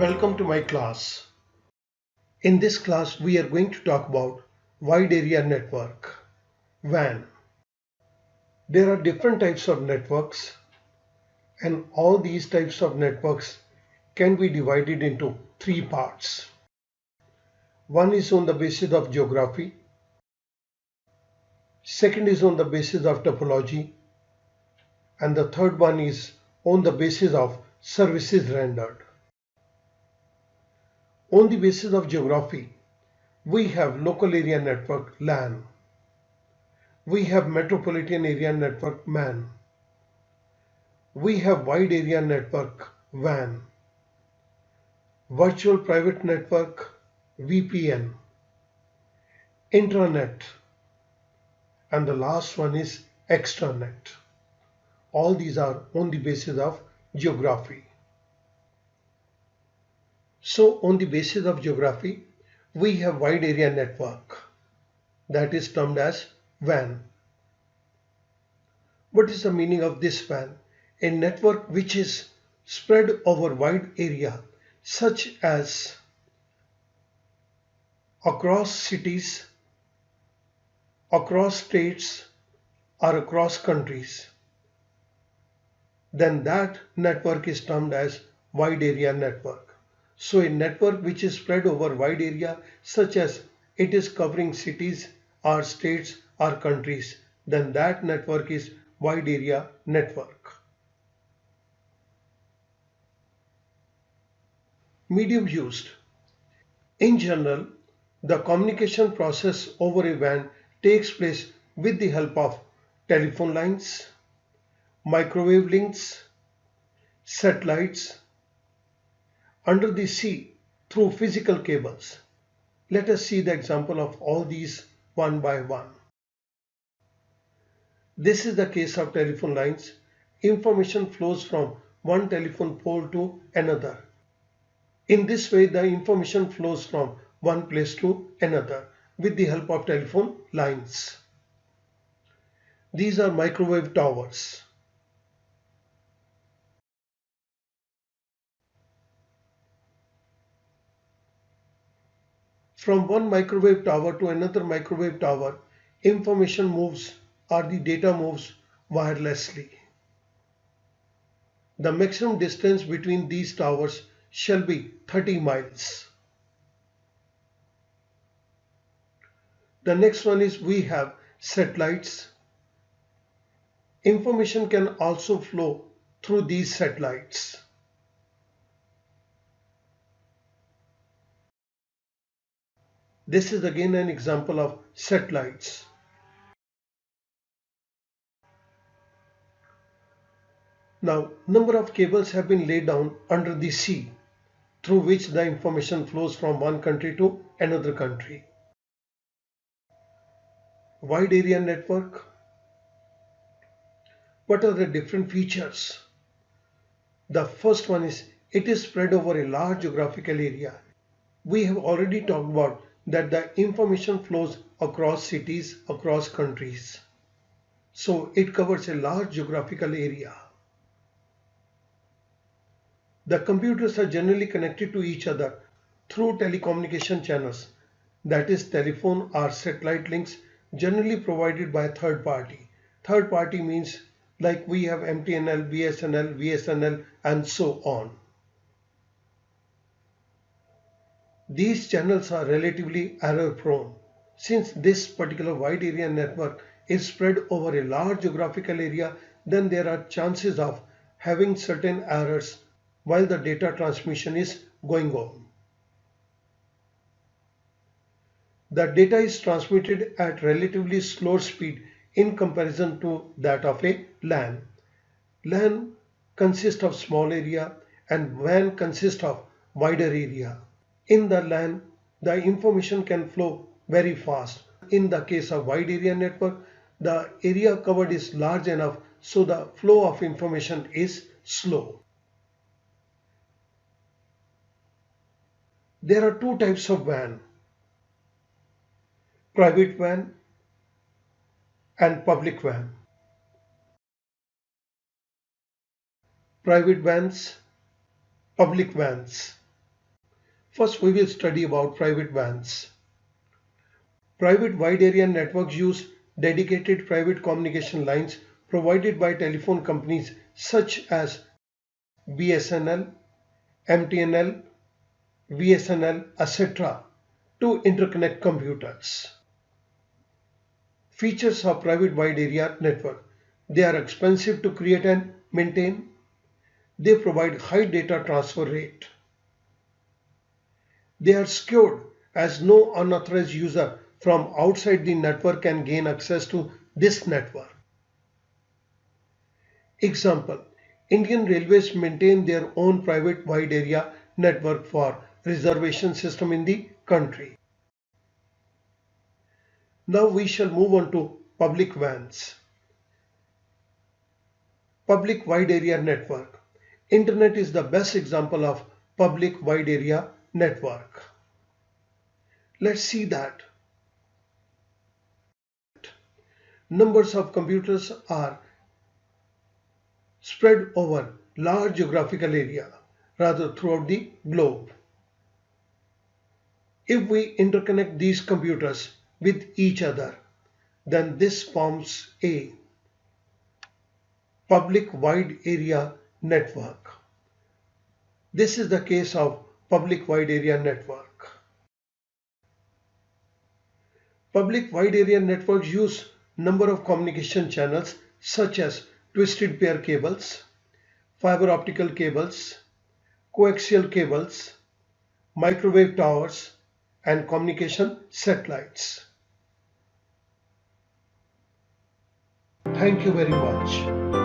Welcome to my class. In this class, we are going to talk about Wide Area Network, WAN. There are different types of networks, and all these types of networks can be divided into three parts. One is on the basis of geography, second is on the basis of topology, and the third one is on the basis of services rendered. On the basis of geography, we have local area network LAN. We have metropolitan area network MAN. We have wide area network WAN, virtual private network VPN, intranet, and the last one is extranet. All these are on the basis of geography. So on the basis of geography, we have wide area network, that is termed as WAN. What is the meaning of this WAN? A network which is spread over wide area, such as across cities, across states, or across countries, then that network is termed as wide area network. So a network which is spread over wide area, such as it is covering cities or states or countries, then that network is wide area network. Medium used. In general, the communication process over a WAN takes place with the help of telephone lines, microwave links, satellites, under the sea through physical cables. Let us see the example of all these one by one. This is the case of telephone lines. Information flows from one telephone pole to another. In this way, the information flows from one place to another with the help of telephone lines. These are microwave towers. From one microwave tower to another microwave tower, information moves or the data moves wirelessly. The maximum distance between these towers shall be 30 miles. The next one is we have satellites. Information can also flow through these satellites. This is again an example of satellites. Now, number of cables have been laid down under the sea through which the information flows from one country to another country. Wide area network. What are the different features? The first one is it is spread over a large geographical area. We have already talked about that the information flows across cities, across countries. So it covers a large geographical area. The computers are generally connected to each other through telecommunication channels, that is telephone or satellite links generally provided by a third party. Third party means like we have MTNL, BSNL, VSNL and so on. These channels are relatively error prone. Since this particular wide area network is spread over a large geographical area, then there are chances of having certain errors while the data transmission is going on. The data is transmitted at relatively slower speed in comparison to that of a LAN. LAN consists of small area and WAN consists of wider area. In the LAN, the information can flow very fast. In the case of wide area network, the area covered is large enough so the flow of information is slow. There are two types of WAN, private WAN and public WAN. Private WANs, public WANs. First, we will study about private WANs. Private wide area networks use dedicated private communication lines provided by telephone companies such as BSNL, MTNL, VSNL, etc. to interconnect computers. Features of private wide area network. They are expensive to create and maintain. They provide high data transfer rate. They are secured as no unauthorized user from outside the network can gain access to this network. Example: Indian Railways maintain their own private wide area network for reservation system in the country. Now we shall move on to public WANs. Public wide area network. Internet is the best example of public wide area network. Let's see that. Numbers of computers are spread over large geographical area, rather throughout the globe. If we interconnect these computers with each other, then this forms a public wide area network. This is the case of public wide area network. Public wide area networks use number of communication channels such as twisted pair cables, fiber optical cables, coaxial cables, microwave towers, and communication satellites. Thank you very much.